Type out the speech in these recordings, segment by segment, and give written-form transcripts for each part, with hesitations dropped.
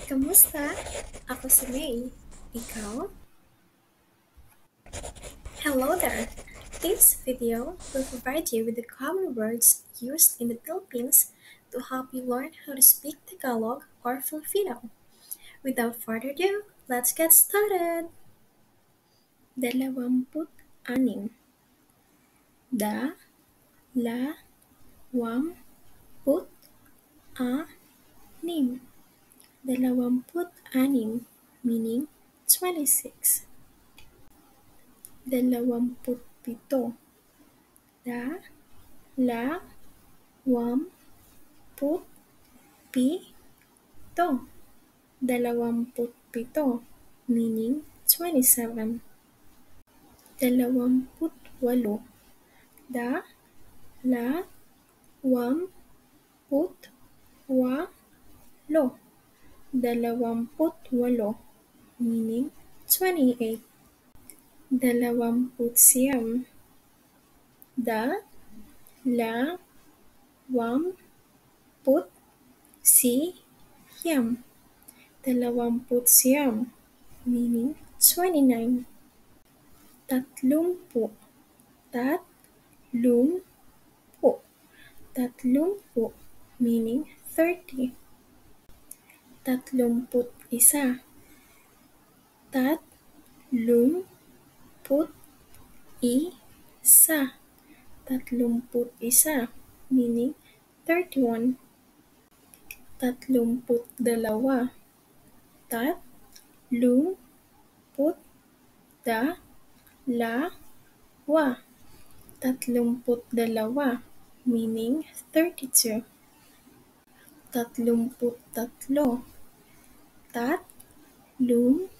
Kamusta? Ako si May. Ikaw? Hello there! This video will provide you with the common words used in the Philippines to help you learn how to speak Tagalog or Filipino. Without further ado, let's get started! 26. Da-la-wam-put-a-nim. 26 meaning 26. 27. Da-la-wam-put-pi-to. 27 meaning 27. 28. Da-la-wam-put-wa-lo. 28 meaning 28. 29. Da-la-wam-put-siyam. 29 meaning 29. 30. Tatlumpu. 30 meaning 30. 31. Tatlum-put-isa. 31 meaning 31. 32. Tatlum-put-da-la-wa. 32 meaning 32. 33. Tatlum-put-tatlo.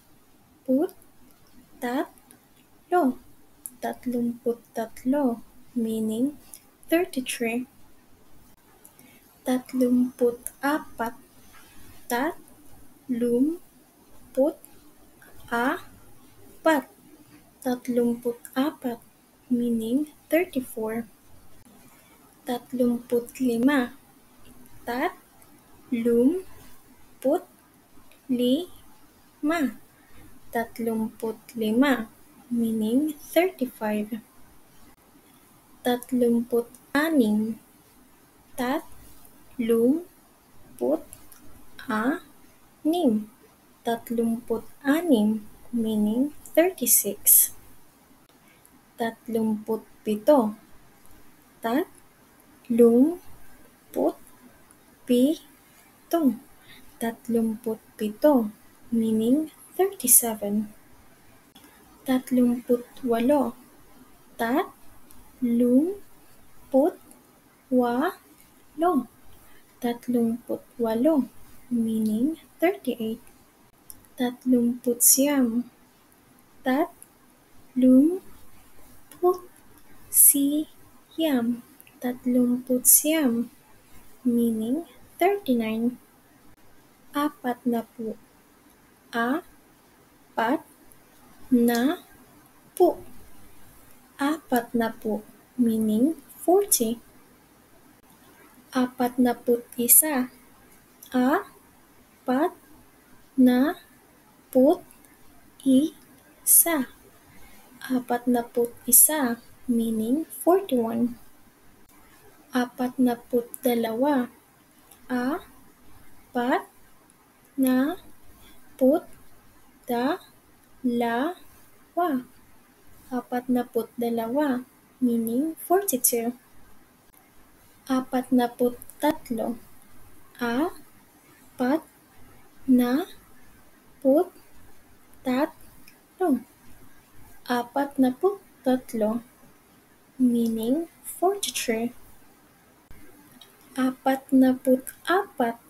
33 meaning 33. 34. Tatlum-put-apat. 34 meaning 34. 35. Tatlum-put-lima. 35 meaning 35. 36. Tatlum-put-anim. 36 meaning 36. 37. Tatlum-put-pito. 37 meaning 37. 38. Tatlum-put-walo. 38 meaning 38. 39. Tatlum-put-siyam. 39 meaning 39. 40. Apat-na-pu. 40 meaning 40. 41. Apat-na-put-isa. 41 meaning 41. 42. Apat-na-put-dalawa. 42 meaning 42. 43. Apat-na-put-tatlo. 43 meaning 43. 44. Apat-na-put-apat.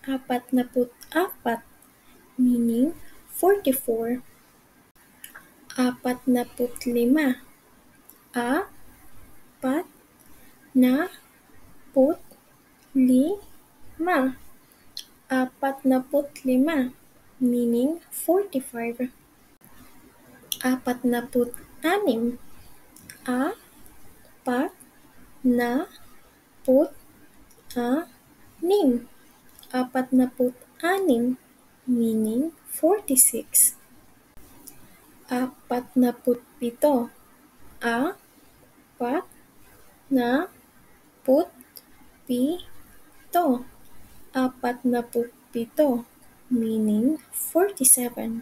44 meaning 44. 45. Apat-na-put-lima. 45 meaning 45. 46. na put anim. 46, meaning 46. 47, apat na put pito. 47, meaning 47.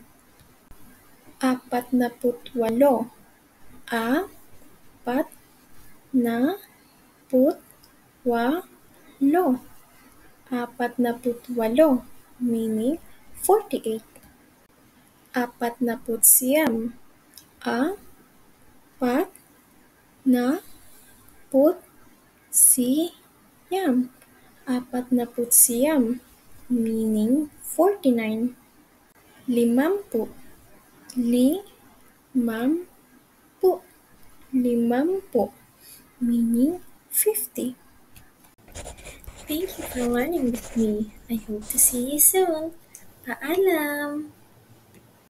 48, apat na put walo. 48, meaning 48. 49, apat na put siyam. 49, meaning 49. 50, limampu. 50, meaning 50. Thank you for learning with me. I hope to see you soon. Paalam!